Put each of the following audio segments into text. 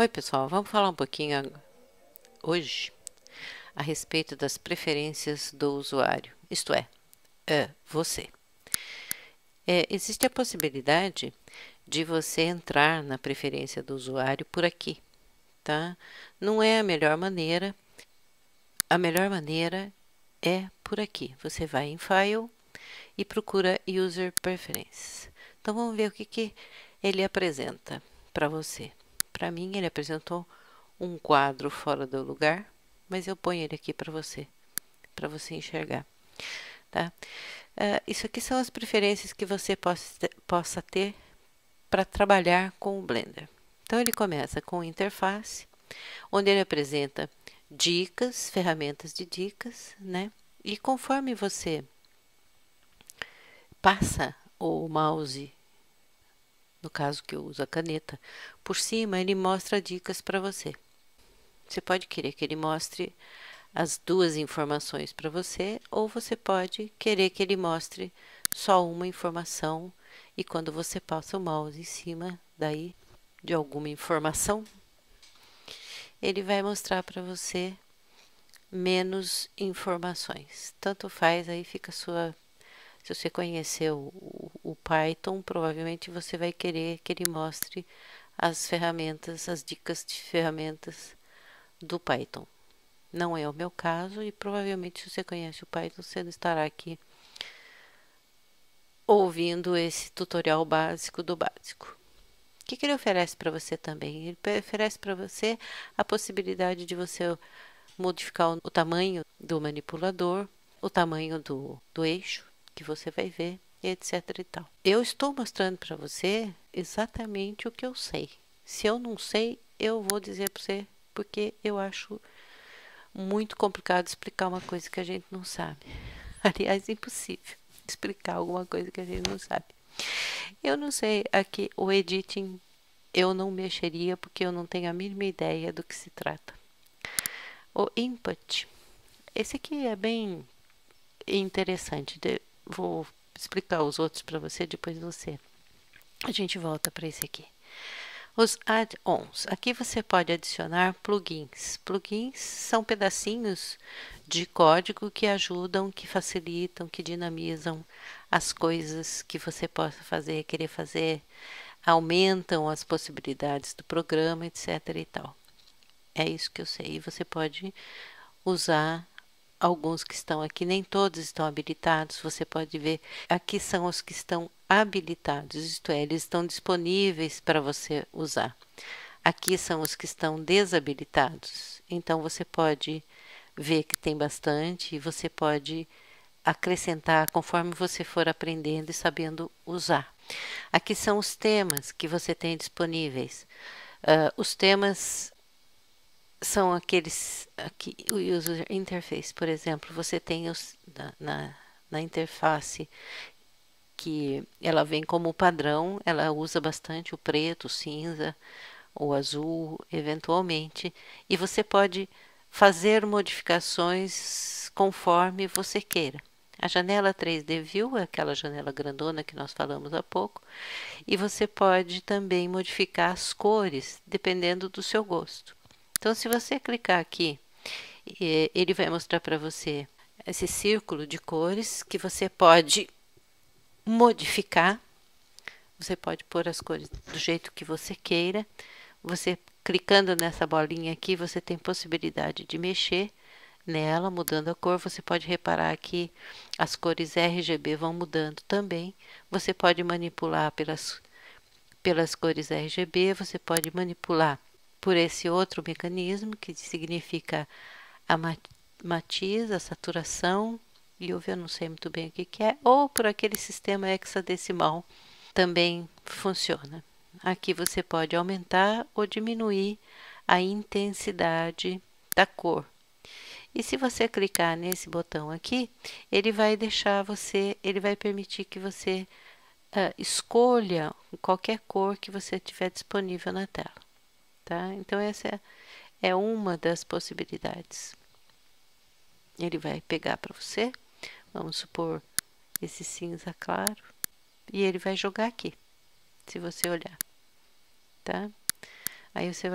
Oi, pessoal, vamos falar um pouquinho hoje a respeito das preferências do usuário, isto é, você. Existe a possibilidade de você entrar na preferência do usuário por aqui, tá? Não é a melhor maneira é por aqui. Você vai em File e procura User Preferences. Então vamos ver o que ele apresenta para você. Para mim, ele apresentou um quadro fora do lugar, mas eu ponho ele aqui para você enxergar, tá? Isso aqui são as preferências que você possa ter para trabalhar com o Blender. Então, ele começa com interface, onde ele apresenta dicas, ferramentas de dicas, né? E conforme você passa o mouse, no caso que eu uso a caneta, por cima, ele mostra dicas para você. Você pode querer que ele mostre as duas informações para você, ou você pode querer que ele mostre só uma informação e quando você passa o mouse em cima daí de alguma informação, ele vai mostrar para você menos informações. Tanto faz, aí fica a sua... Se você conhecer o Python, provavelmente você vai querer que ele mostre as ferramentas, as dicas de ferramentas do Python. Não é o meu caso e provavelmente se você conhece o Python, você não estará aqui ouvindo esse tutorial básico do básico. O que ele oferece para você também? Ele oferece para você a possibilidade de você modificar o tamanho do manipulador, o tamanho do eixo que você vai ver, etc e tal. Eu estou mostrando para você exatamente o que eu sei. Se eu não sei, eu vou dizer para você, porque eu acho muito complicado explicar uma coisa que a gente não sabe. Aliás, impossível explicar alguma coisa que a gente não sabe. Eu não sei, aqui o editing eu não mexeria porque eu não tenho a mínima ideia do que se trata. O input, esse aqui é bem interessante. Vou explicar os outros para você, depois a gente volta para esse aqui. Os add-ons. Aqui você pode adicionar plugins. Plugins são pedacinhos de código que ajudam, que facilitam, que dinamizam as coisas que você possa fazer, querer fazer, aumentam as possibilidades do programa, etc e tal. É isso que eu sei. E você pode usar alguns que estão aqui, nem todos estão habilitados, você pode ver, aqui são os que estão habilitados, isto é, eles estão disponíveis para você usar. Aqui são os que estão desabilitados, então você pode ver que tem bastante e você pode acrescentar conforme você for aprendendo e sabendo usar. Aqui são os temas que você tem disponíveis. Os temas são aqueles aqui, o user interface, por exemplo, você tem na interface que ela vem como padrão, ela usa bastante o preto, o cinza, o azul, eventualmente, e você pode fazer modificações conforme você queira. A janela 3D View é aquela janela grandona que nós falamos há pouco, e você pode também modificar as cores, dependendo do seu gosto. Então, se você clicar aqui, ele vai mostrar para você esse círculo de cores que você pode modificar. Você pode pôr as cores do jeito que você queira. Você clicando nessa bolinha aqui, você tem possibilidade de mexer nela, mudando a cor. Você pode reparar que as cores RGB vão mudando também. Você pode manipular pelas cores RGB, você pode manipular por esse outro mecanismo, que significa a matiz, a saturação, e eu não sei muito bem o que é, ou por aquele sistema hexadecimal, também funciona. Aqui você pode aumentar ou diminuir a intensidade da cor. E se você clicar nesse botão aqui, ele vai deixar você, ele vai permitir que você escolha qualquer cor que você tiver disponível na tela. Tá? Então, essa é uma das possibilidades. Ele vai pegar para você, vamos supor, esse cinza claro, e ele vai jogar aqui, se você olhar. Tá? Aí você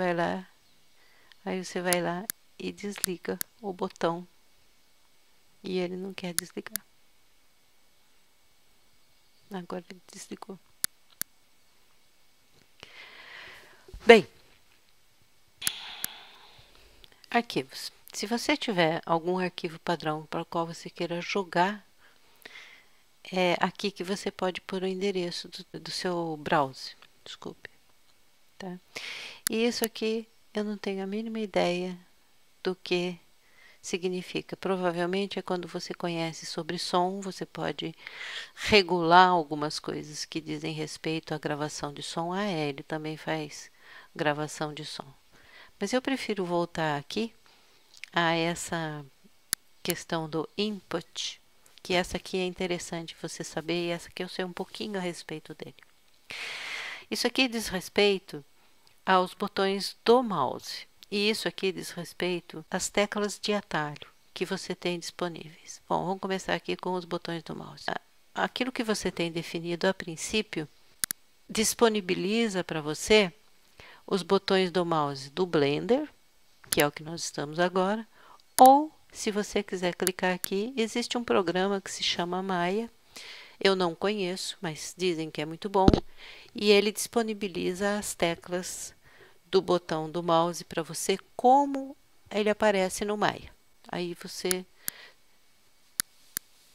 vai lá e desliga o botão. E ele não quer desligar. Agora ele desligou. Bem, arquivos. Se você tiver algum arquivo padrão para o qual você queira jogar, é aqui que você pode pôr o endereço do seu browser. Desculpe. Tá? E isso aqui eu não tenho a mínima ideia do que significa. Provavelmente é quando você conhece sobre som, você pode regular algumas coisas que dizem respeito à gravação de som. Ah, ele também faz gravação de som. Mas eu prefiro voltar aqui a essa questão do input, que essa aqui é interessante você saber, e essa aqui eu sei um pouquinho a respeito dele. Isso aqui diz respeito aos botões do mouse, e isso aqui diz respeito às teclas de atalho que você tem disponíveis. Bom, vamos começar aqui com os botões do mouse. Aquilo que você tem definido a princípio disponibiliza para você os botões do mouse do Blender, que é o que nós estamos agora, ou se você quiser clicar aqui, existe um programa que se chama Maya. Eu não conheço, mas dizem que é muito bom, e ele disponibiliza as teclas do botão do mouse para você, como ele aparece no Maya. Aí você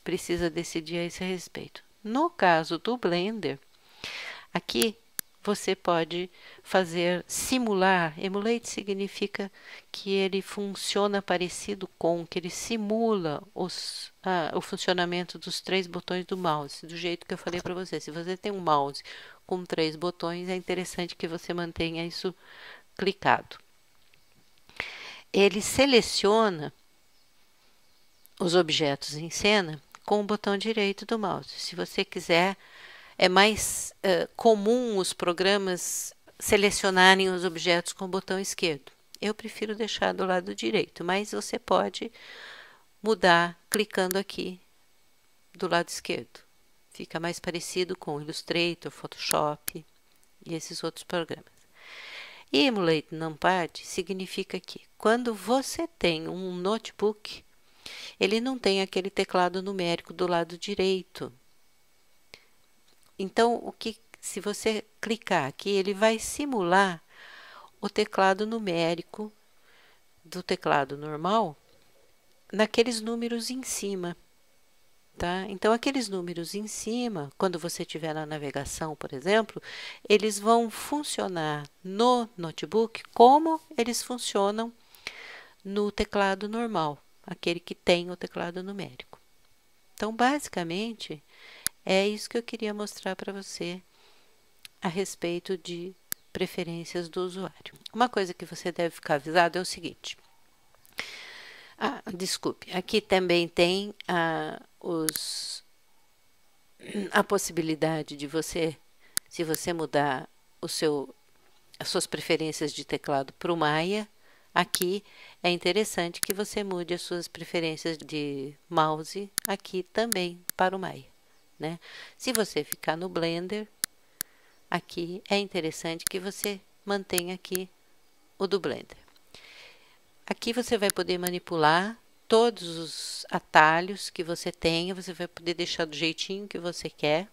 precisa decidir a esse respeito. No caso do Blender, aqui você pode simular. Emulate significa que ele funciona parecido com, que ele simula o funcionamento dos 3 botões do mouse, do jeito que eu falei para você. Se você tem um mouse com 3 botões, é interessante que você mantenha isso clicado. Ele seleciona os objetos em cena com o botão direito do mouse. Se você quiser, é mais comum os programas selecionarem os objetos com o botão esquerdo. Eu prefiro deixar do lado direito, mas você pode mudar clicando aqui do lado esquerdo. Fica mais parecido com Illustrator, Photoshop e esses outros programas. E Emulate Numpad significa que quando você tem um notebook, ele não tem aquele teclado numérico do lado direito. Então, se você clicar aqui, ele vai simular o teclado numérico do teclado normal naqueles números em cima. Tá? Então, aqueles números em cima, quando você estiver na navegação, por exemplo, eles vão funcionar no notebook como eles funcionam no teclado normal, aquele que tem o teclado numérico. Então, basicamente, é isso que eu queria mostrar para você a respeito de preferências do usuário. Uma coisa que você deve ficar avisado é o seguinte. Desculpe, aqui também tem a possibilidade de você, se você mudar as suas preferências de teclado para o Maya, aqui é interessante que você mude as suas preferências de mouse aqui também para o Maya, né? Se você ficar no Blender, aqui é interessante que você mantenha aqui o do Blender. Aqui você vai poder manipular todos os atalhos que você tenha, você vai poder deixar do jeitinho que você quer.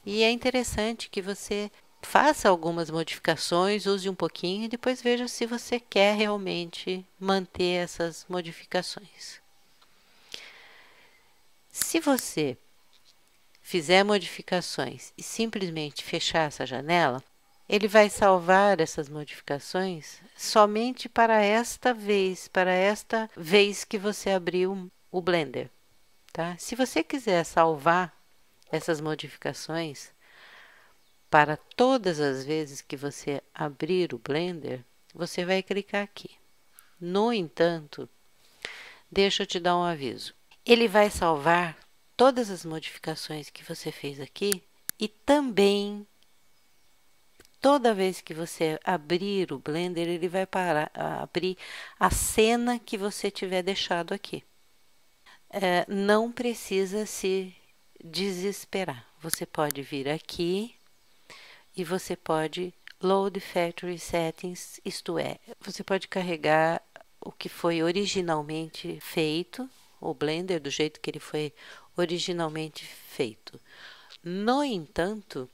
E é interessante que você faça algumas modificações, use um pouquinho e depois veja se você quer realmente manter essas modificações. Se você fizer modificações e simplesmente fechar essa janela, ele vai salvar essas modificações somente para esta vez que você abriu o Blender, tá? Se você quiser salvar essas modificações para todas as vezes que você abrir o Blender, você vai clicar aqui. No entanto, deixa eu te dar um aviso. Ele vai salvar todas as modificações que você fez aqui e também toda vez que você abrir o Blender, ele vai abrir a cena que você tiver deixado aqui. Não precisa se desesperar. Você pode vir aqui e você pode Load Factory Settings, isto é, você pode carregar o que foi originalmente feito, o Blender do jeito que ele foi originalmente feito. No entanto,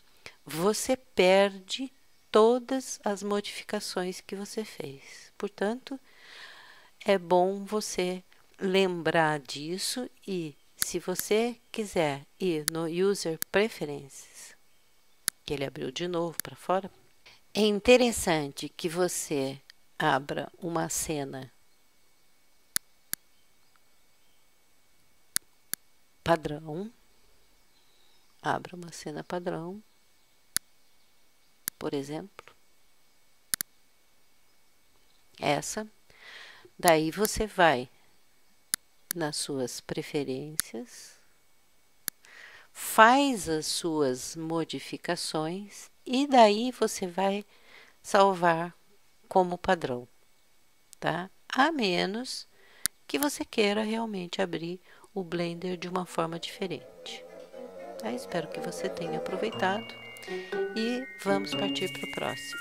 você perde todas as modificações que você fez. Portanto, é bom você lembrar disso e, se você quiser ir no User Preferences, que ele abriu de novo para fora, é interessante que você abra uma cena padrão, abra uma cena padrão, por exemplo, essa. Daí você vai nas suas preferências, faz as suas modificações e daí você vai salvar como padrão, tá? A menos que você queira realmente abrir o Blender de uma forma diferente. Tá? Espero que você tenha aproveitado e vamos partir para o próximo.